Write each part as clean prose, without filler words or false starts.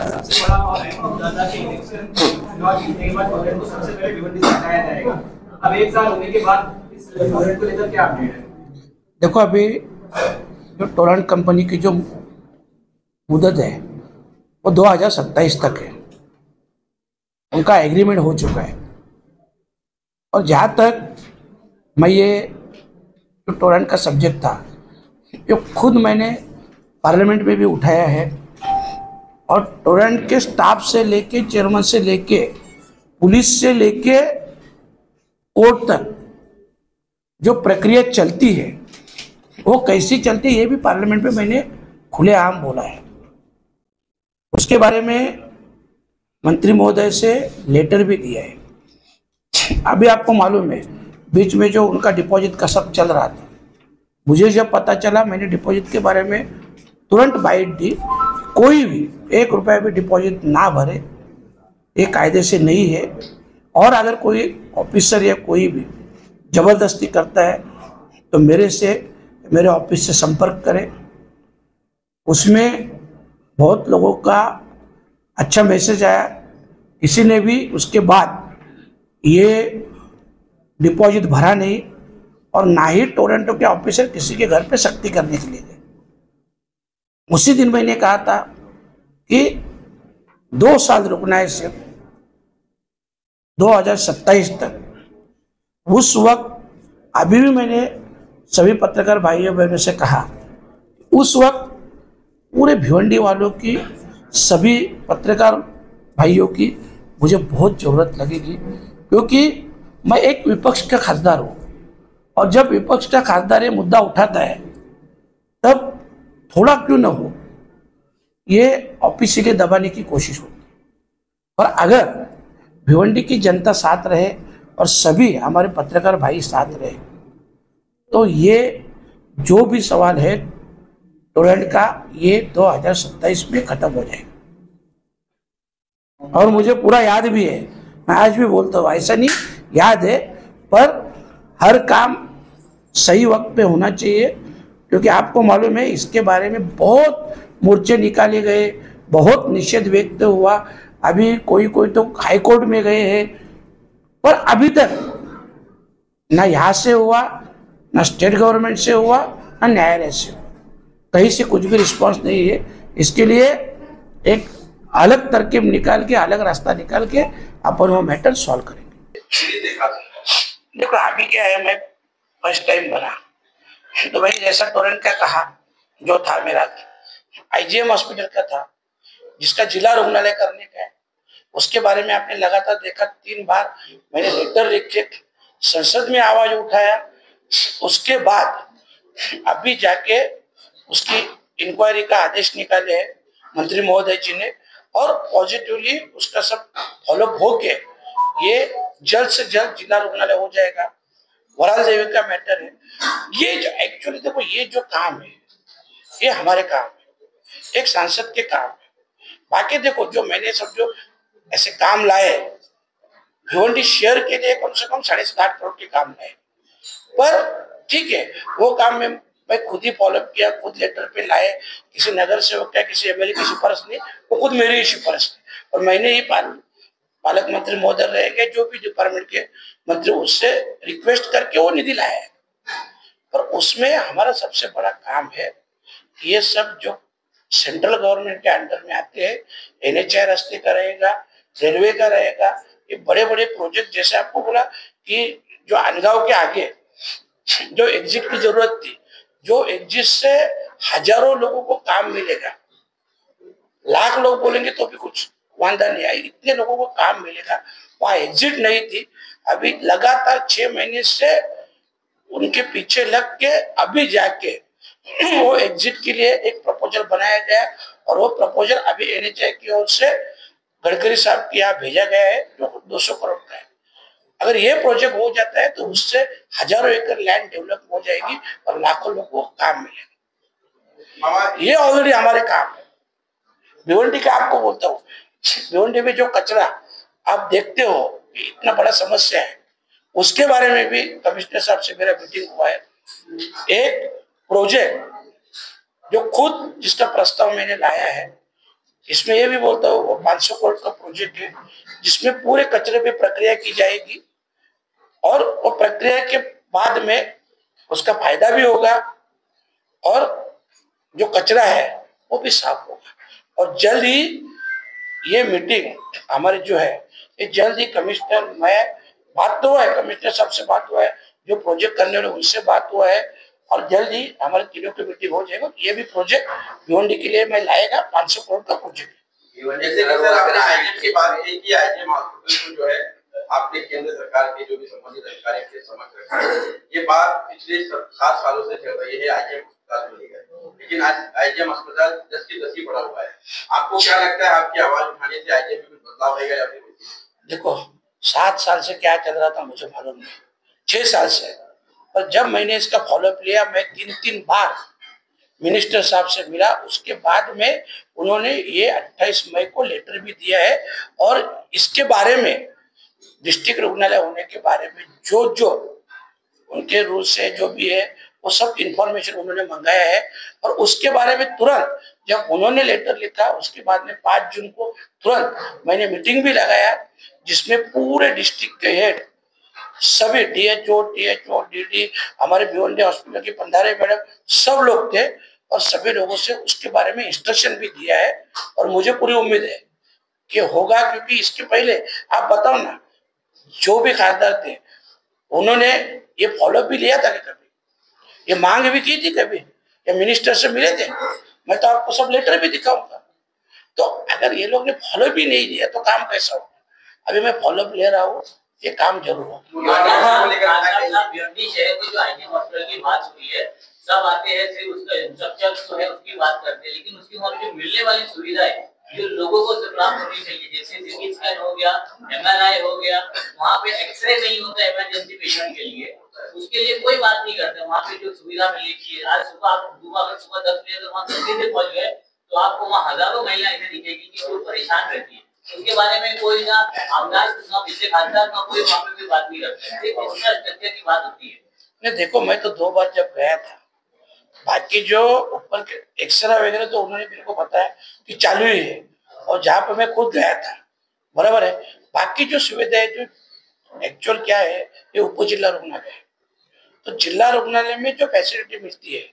सबसे बड़ा मुद्दा था कि इलेक्शन चुनाव जीतने के बाद टोरेंट को सबसे पहले भिवंडी से हटाया जाएगा। अब एक साल होने के बाद इस टोरेंट को लेकर क्या अपडेट है? देखो, अभी जो टोरेंट कंपनी की जो मुदत है वो 2027 तक है। उनका एग्रीमेंट हो चुका है। और जहाँ तक मैं ये जो टोरेंट का सब्जेक्ट था, ये खुद मैंने पार्लियामेंट में भी उठाया है। और टोरेंट के स्टाफ से लेके, चेयरमैन से लेके, पुलिस से लेके कोर्ट तक जो प्रक्रिया चलती है वो कैसी चलती है, ये भी पार्लियामेंट में मैंने खुलेआम बोला है। उसके बारे में मंत्री महोदय से लेटर भी दिया है। अभी आपको मालूम है, बीच में जो उनका डिपॉजिट का सब चल रहा था, मुझे जब पता चला, मैंने डिपॉजिट के बारे में तुरंत बाइट दी। कोई भी 1 रुपया भी डिपॉजिट ना भरे, ये कायदे से नहीं है। और अगर कोई ऑफिसर या कोई भी ज़बरदस्ती करता है तो मेरे ऑफिस से संपर्क करें। उसमें बहुत लोगों का अच्छा मैसेज आया। किसी ने भी उसके बाद ये डिपॉजिट भरा नहीं, और ना ही टोरेंटो के ऑफिसर किसी के घर पे सख्ती करने के लिए गए। उसी दिन मैंने कहा था कि 2 साल रुकना है, सिर्फ 2027 तक। उस वक्त अभी भी मैंने सभी पत्रकार भाइयों बहनों से कहा, उस वक्त पूरे भिवंडी वालों की, सभी पत्रकार भाइयों की मुझे बहुत ज़रूरत लगेगी, क्योंकि मैं एक विपक्ष का खासदार हूँ। और जब विपक्ष का खासदार ये मुद्दा उठाता है, तब थोड़ा क्यों न हो ये ऑफिशियली दबाने की कोशिश होती है। और अगर भिवंडी की जनता साथ रहे और सभी हमारे पत्रकार भाई साथ रहे, तो ये जो भी सवाल है टोरेंट का, ये 2027 में खत्म हो जाएगा। और मुझे पूरा याद भी है, मैं आज भी बोलता हूँ, ऐसा नहीं याद है, पर हर काम सही वक्त पे होना चाहिए। क्योंकि आपको मालूम है, इसके बारे में बहुत मोर्चे निकाले गए, बहुत निषेध व्यक्त हुआ। अभी कोई तो हाई कोर्ट में गए हैं, पर अभी तक ना यहाँ से हुआ, ना स्टेट गवर्नमेंट से हुआ, ना न्यायालय से हुआ। कहीं से कुछ भी रिस्पांस नहीं है। इसके लिए एक अलग तरकीब निकाल के, अलग रास्ता निकाल के अपन वो मैटर सॉल्व करेंगे। देखो, अभी क्या है, मैं फर्स्ट टाइम बना तो मैंने जैसा टोरेंट का कहा, जो था मेरा आईजीएम हॉस्पिटल का था, जिसका जिला रुग्णालय करने का है, उसके बारे में आपने लगातार देखा। 3 बार मैंने लेटर लिख के संसद में आवाज उठाया। उसके बाद अभी जाके उसकी इंक्वायरी का आदेश निकाले है मंत्री महोदय जी ने, और पॉजिटिवली उसका सब फॉलोअप हो के ये जल्द से जल्द जिला रुग्णालय हो जाएगा। वराल देवी का मैटर है ये, जो एक्चुअली देखो, ये जो काम है ये हमारे काम है, एक सांसद के काम है। बाकी देखो, जो मैंने सब जो ऐसे काम लाए भिवंडी शहर के लिए, कम से कम 7.5 करोड़ के काम लाए। पर ठीक है, वो काम में मैं खुद ही फॉलोअप किया, खुद लेटर पे लाए। किसी नगर सेवक का, किसी एमएलए की सिफारिश नहीं, वो खुद मेरी ही सिफारिश थी। और मैंने ही पालक मंत्री महोदय रहेंगे, जो भी डिपार्टमेंट के मंत्री, उससे रिक्वेस्ट करके वो निधि लाया है। पर उसमें हमारा सबसे बड़ा काम है, ये सब जो सेंट्रल गवर्नमेंट के अंडर में आते हैं, एनएचआई रास्ते का रहेगा, रेलवे का रहेगा, ये बड़े बड़े प्रोजेक्ट, जैसे आपको बोला कि जो अनगांव के आगे जो एग्जिट की जरूरत थी, जो एग्जिट से हजारों लोगों को काम मिलेगा, लाख लोग बोलेंगे तो भी कुछ वांदा नहीं आएगी, इतने लोगों को काम मिलेगा, वहां एग्जिट नहीं थी। अभी लगातार 6 महीने से उनके पीछे लग के अभी जाके वो एग्जिट के लिए एक प्रपोजल बनाया गया, और वो प्रपोजल अभी एनएचआई की ओर से गडकरी साहब के यहाँ भेजा गया है, जो 200 करोड़ का है। अगर ये प्रोजेक्ट हो जाता है तो उससे हजारों एकड़ लैंड डेवलप हो जाएगी और लाखों लोगों को काम मिलेगा। ये ऑलरेडी हमारे काम है। भिवंडी का आपको बोलता हूँ, भिवंडी में जो कचरा आप देखते हो कि इतना बड़ा समस्या है, उसके बारे में भी कमिश्नर साहब से मेरा मीटिंग हुआ है। एक प्रोजेक्ट जो खुद जिसका प्रस्ताव मैंने लाया है इसमें ये भी बोलता हूँ, वो 500 करोड़ का प्रोजेक्ट है जिसमें पूरे कचरे पे प्रक्रिया की जाएगी और वो प्रक्रिया के बाद में उसका फायदा भी होगा और जो कचरा है वो भी साफ होगा। और जल्द ही ये मीटिंग हमारी जो है ये जल्द ही कमिश्नर, मैं बात तो है कमिश्नर साहब से बात हुआ है, जो प्रोजेक्ट करने वाले उनसे बात हुआ है और जल्द ही हमारे तीनों की मीटिंग हो जाएगा। ये भी प्रोजेक्ट भिवंडी के लिए मैं लाएगा 500 करोड़ का प्रोजेक्ट। जैसे कि सर आपने आईजीएम की बात की कि आईजीएम हॉस्पिटल को जो है आपने केंद्र सरकार के जो भी संबंधित अधिकारी के समक्ष रखा है, ये बात पिछले 7 सालों से चल रही है आईजीएम अस्पताल को लेकर, लेकिन आज आईजीएम अस्पताल 10 की 10 ही पड़ा हुआ है। आपको क्या लगता है आपकी आवाज उठाने से आईजीएम में कुछ बदलाव आएगा या फिर? देखो 7 साल से क्या चल रहा था मुझे मालूम नहीं, 6 साल से, और जब मैंने इसका फॉलोअप लिया, मैं 3 बार मिनिस्टर साहब से मिला, उसके बाद में उन्होंने ये 28 मई को लेटर भी दिया है और इसके बारे में डिस्ट्रिक्ट रुग्णालय होने के बारे में जो उनके रूल्स है जो भी है वो सब इंफॉर्मेशन उन्होंने मंगाया है। और उसके बारे में तुरंत जब उन्होंने लेटर लिखा उसके बाद में 5 जून को तुरंत मैंने मीटिंग भी लगाया जिसमें पूरे डिस्ट्रिक्ट के हेड सभी डीएचओ, डीडी, हमारे भिवंडी हॉस्पिटल की पंधारे मैडम सब लोग थे और सभी लोगों से उसके बारे में इंस्ट्रक्शन भी दिया है और मुझे पूरी उम्मीद है कि होगा। क्योंकि इसके पहले आप बताओ ना, जो भी खासदार थे उन्होंने ये फॉलो भी लिया था कि कभी ये मांग भी की थी, कभी ये मिनिस्टर से मिले थे, मैं तो आपको सब लेटर भी दिखाऊंगा। तो अगर ये लोग ने फॉलो भी नहीं लिया तो काम कैसा होगा? अभी मैं फॉलो ले रहा हूँ, ये काम जरूर होगा। सब आते हैं सिर्फ उसका इंफ्रास्ट्रक्चर जो है उसकी बात करते हैं, लेकिन उसकी वहाँ पे मिलने वाली सुविधाएं जो लोगों को प्राप्त होनी चाहिए, जैसे सीटी स्कैन हो गया, एमआरआई हो गया, वहाँ पे एक्सरे नहीं होता इमरजेंसी पेशेंट के लिए, उसके लिए कोई बात नहीं करते। वहाँ पे जो सुविधा मिलनी चाहिए, आज सुबह आप सुबह 10 बजे तो वहाँ 10 बजे पहुँच गए तो आपको वहाँ हजारों महिला ऐसे दिखेगी कि वो परेशान रहती है, उसके बारे में कोई ना आमदार ना पिछले खासदार ना कोई वहाँ पे कोई बात नहीं करते, सिर्फ इंफ्रास्ट्रक्चर की बात होती है। नहीं देखो, मैं तो 2 बार जब गया था, बाकी जो ऊपर के एक्सरा वगैरह तो उन्होंने मेरे को बताया कि चालू ही है और जहाँ पे मैं खुद गया था बराबर है। बाकी जो सुविधाएं जो एक्चुअल क्या है, ये उप जिला रुग्णालय है, तो जिला रुग्णालय में जो फैसिलिटी मिलती है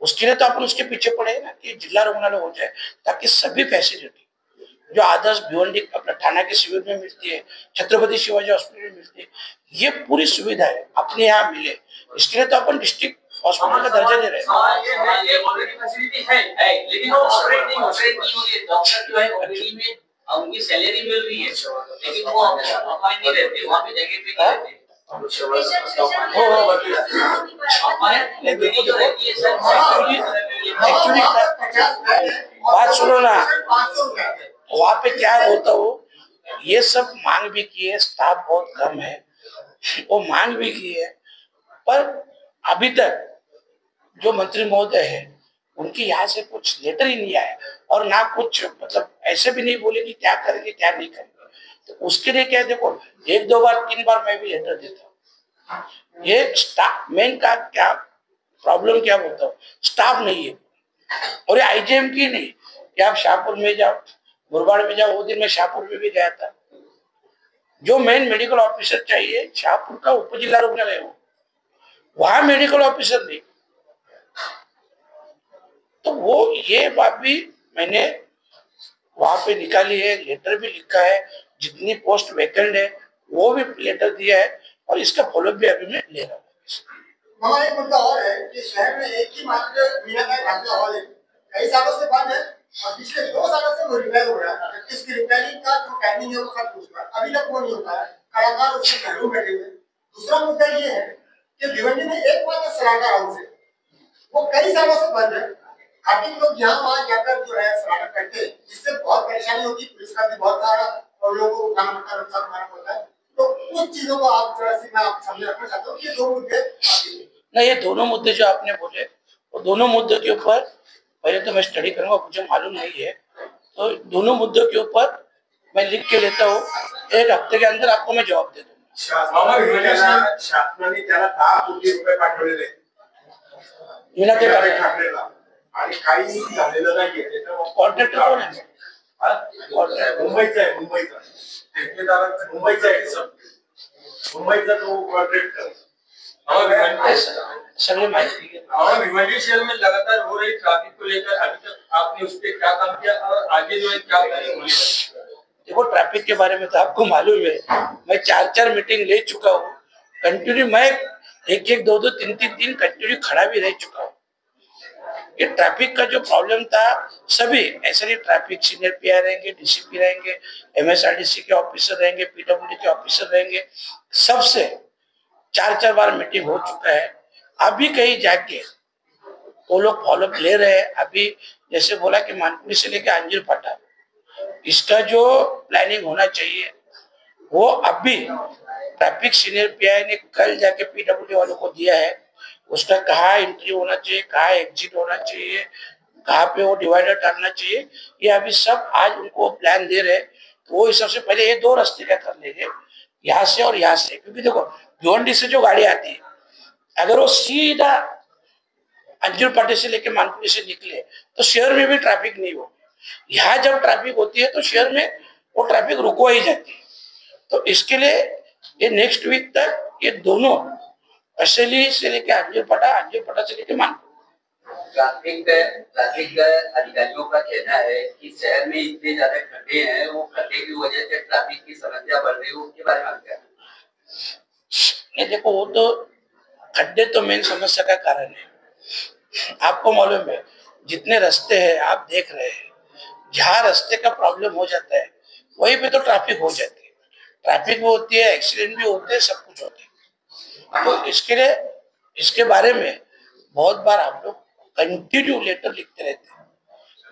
उसके लिए तो अपन उसके पीछे पड़े ना कि जिला रुग्णालय हो जाए, ताकि सभी फैसिलिटी जो आदर्श भिवंडी अपना थाना के शिविर में मिलती है, छत्रपति शिवाजी हॉस्पिटल में मिलती है, ये पूरी सुविधा है अपने यहाँ मिले। इसके लिए तो अपन डिस्ट्रिक्ट हॉस्पिटल का दर्जा दे रहे हैं। ये ऑलरेडी फैसिलिटी है, लेकिन वो ऑपरेट नहीं हो रही है। डॉक्टर जो है ओपीडी में उनकी सैलरी मिल रही है, लेकिन वो अपॉइंट नहीं रहते, वहाँ पे जगह पे नहीं रहते। बात सुनो ना, वहाँ पे क्या होता हो, ये सब मांग भी की है, स्टाफ बहुत कम है, वो मांग भी की है, पर अभी तक जो मंत्री महोदय है उनकी यहाँ से कुछ लेटर ही नहीं आया और ना कुछ मतलब ऐसे भी नहीं बोले कि क्या करेंगे क्या नहीं करेंगे। तो उसके लिए क्या, देखो 1, 2 बार 3 बार मैं भी लेटर देता हूँ। ये स्टाफ मेन का क्या प्रॉब्लम क्या बोलता हूँ, स्टाफ नहीं है। और ये आईजीएम की नहीं कि आप शाहपुर में जाओ, मुरबाड़ में जाओ, वो दिन मैं शाहपुर में भी गया था। जो मेन मेडिकल ऑफिसर चाहिए शाहपुर का उप जिला रुग्णालय हो, वहां मेडिकल ऑफिसर नहीं। तो वो ये बात भी मैंने वहां पे निकाली है, लेटर भी लिखा है, जितनी पोस्ट वैकेंट है वो भी लेटर दिया है और इसका फॉलोअप भी अभी मैं ले रहा हूँ। वहाँ एक मुद्दा और है कि शहर में एक ही मात्र मीनाबाई भाटिया हॉल है, कई सालों से बंद है और पिछले 2 सालों से वो रिपेयर हो रहा है। इसकी रिपेयरिंग का जो टाइमिंग है वो खत्म हो चुका है, अभी तक वो नहीं हो पाया, कलाकार उसमें घरों बैठे हुए। दूसरा मुद्दा ये है कि भिवंडी में एकमात्र सलाहकार हाउस है, वो कई सालों से बंद है। खातिर लोग यहाँ वहाँ जाकर जो है सलाह करते हैं, जिससे बहुत परेशानी होती है, पुलिस का भी बहुत सारा और लोगों को खाना नुकसान उठाना पड़ता है। तो उस चीजों को आप जरा सी मैं आप सामने रखना चाहता हूँ कि 2 मुद्दे नहीं, ये दोनों मुद्दे जो आपने बोले वो दोनों मुद्दों के ऊपर पहले तो मैं स्टडी करूंगा, मुझे मालूम नहीं है, तो दोनों मुद्दों के ऊपर मैं लिख के लेता हूँ, 1 हफ्ते के अंदर आपको मैं जवाब दे दूंगा। शासनाने त्याला 10 कोटी रुपये पाठवलेले ठाकरेला आणि काही झालेलं नाहीये, कॉन्ट्रॅक्टर कोण आहे? मुंबईचा आहे, मुंबईचा ठेकेदार मुंबईचा आहे, मुंबईचा तो कॉन्ट्रैक्ट कर सभी माहिती और भिवंडी शहर में लगातार हो रही ट्रैफिक को लेकर अभी तक आपने उस पर क्या काम किया और आगे जो है क्या प्लानिंग होने वाली है? देखो, ट्रैफिक के बारे में तो आपको मालूम है, मैं 4 मीटिंग ले चुका हूँ कंटिन्यू। मैं 1-1, 2-2, 3-3 दिन कंटिन्यू खड़ा भी रह चुका हूँ। ये ट्रैफिक का जो प्रॉब्लम था, सभी ऐसे नहीं, ट्रैफिक सीनियर पीआई रहेंगे, डीसीपी रहेंगे, एमएसआरडीसी के ऑफिसर रहेंगे, पीडब्ल्यूडी के ऑफिसर रहेंगे, सबसे 4 बार मीटिंग हो चुका है। अभी कहीं जाके वो लोग फॉलोअप ले रहे हैं। अभी जैसे बोला कि मानपुरी से लेकर अंजीर फाटा, इसका जो प्लानिंग होना चाहिए वो अभी ट्रैफिक सीनियर पीआई ने कल जाके पीडब्ल्यूडी वालों को दिया है। उसका कहाँ एंट्री होना चाहिए, कहाँ एग्जिट होना चाहिए, कहाँ पे वो डिवाइडर डालना चाहिए, ये अभी सब आज उनको प्लान दे रहे हैं। तो वो हिसाब से पहले ये 2 रास्ते का कर लेंगे, यहाँ से और यहाँ से। क्योंकि देखो, भिवंडी से जो गाड़ी आती है, अगर वो सीधा अंजुर पाटे से लेके मानपुरी से निकले तो शहर में भी ट्रैफिक नहीं हो। यहाँ जब ट्रैफिक होती है तो शहर में वो ट्रैफिक रुकवा ही जाती है। तो इसके लिए ये नेक्स्ट वीक तक ये दोनों असली से लेके अंजुर पाटा से लेके मानपुरी। ट्रैफिक अधिकारियों का कहना है कि शहर में इतने ज्यादा खड्डे हैं, वो खड्डे की वजह से ट्रैफिक की समस्या बढ़ रही है, उसके बारे में क्या? देखो, वो तो खड्डे तो मेन समस्या का कारण है। आपको मालूम है, जितने रास्ते हैं आप देख रहे हैं, जहाँ रास्ते का प्रॉब्लम हो जाता है वहीं पे तो ट्रैफिक हो जाती है। ट्रैफिक भी होती है, एक्सीडेंट भी होते हैं, सब कुछ होता है। तो इसके लिए इसके बारे में बहुत बार हम लोग कंटिन्यू लेटर लिखते रहते हैं।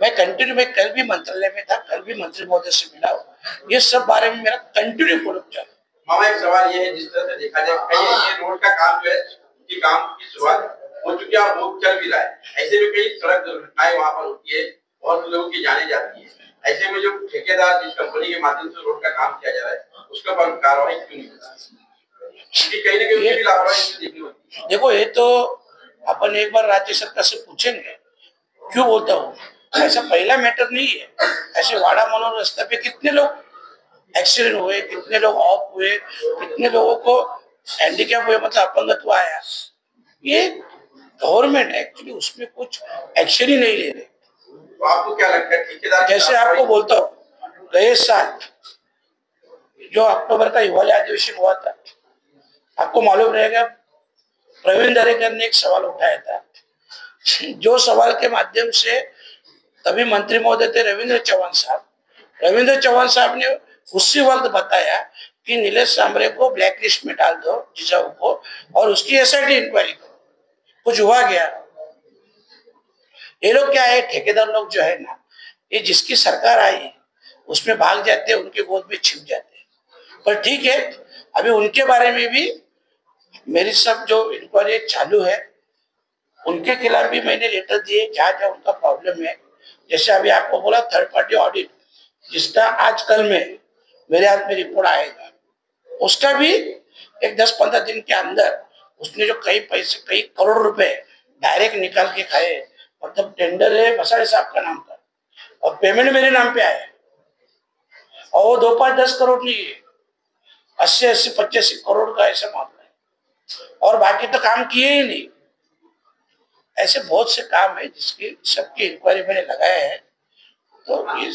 मैं कल भी मंत्रालय में था, कल भी मंत्री महोदय से मिला हूँ। ये सब बारे में मेरा कंटिन्यू फॉलोअप चल रहा है। मामा, एक सवाल ये है, जिस तरह से देखा जाए कई ये रोड का काम जो है, कि काम की शुरुआत हो चुकी है और वो चल भी रहा है, ऐसे में कई सड़क दुर्घटनाएं वहां पर होती है, बहुत लोगों की जाने जाती है। ऐसे में जो ठेकेदार जिस कंपनी के माध्यम से रोड का काम किया जा रहा है, उसका पर कार्रवाई क्यों नहीं होता? क्योंकि कहीं ना कहीं लापरवाही देखनी होती है। देखो, ये तो अपन एक बार राज्य सरकार से पूछेंगे। क्यों बोलता हूँ, ऐसा पहला मैटर नहीं है। ऐसे वाड़ा मनोर रास्ते पे कितने लोग एक्सीडेंट हुए, कितने लोग ऑफ हुए, कितने लोगों को हैंडीकैप हुए, मतलब अपंगत्व आया। ये गवर्नमेंट एक्चुअली उसमें कुछ एक्शन ही नहीं ले रहे। तो आपको क्या लगता है ठेकेदार? जैसे आपको बोलता हूँ, गए साल जो अक्टूबर का हिमालय अधिवेशन हुआ था, आपको मालूम रहेगा, प्रवीण दरेकर ने एक सवाल उठाया था, जो सवाल के माध्यम से तभी मंत्री महोदय थे रविंद्र चौहान साहब ने उसी वक्त बताया कि नीलेश सांबरे को ब्लैक लिस्ट में डाल दो, जिजाऊ को, और उसकी एसआईटी इंक्वायरी करो। कुछ हुआ गया? ये लोग क्या है, ठेकेदार लोग जो है ना, ये जिसकी सरकार आई उसमें भाग जाते हैं, उनके गोद में छिप जाते हैं। पर ठीक है, अभी उनके बारे में भी मेरी सब जो इंक्वायरी चालू है, उनके खिलाफ भी मैंने लेटर दिए जहाँ जहाँ उनका प्रॉब्लम है। जैसे अभी आपको बोला 3rd पार्टी ऑडिट, जिसका आज कल में मेरे हाथ में रिपोर्ट आएगा, उसका भी एक 10-15 दिन के अंदर उसने जो कई पैसे, कई करोड़ रुपए डायरेक्ट निकाल के खाए, मतलब टेंडर है भसाड़े साहब का नाम का, और पेमेंट मेरे नाम पे आया, और वो 2-5-10 करोड़ नहीं है, 80-85 करोड़ का ऐसा मामला है, और बाकी तो काम किए ही नहीं। ऐसे बहुत से काम है जिसकी सबकी इंक्वायरी मैंने लगाया है। तो ये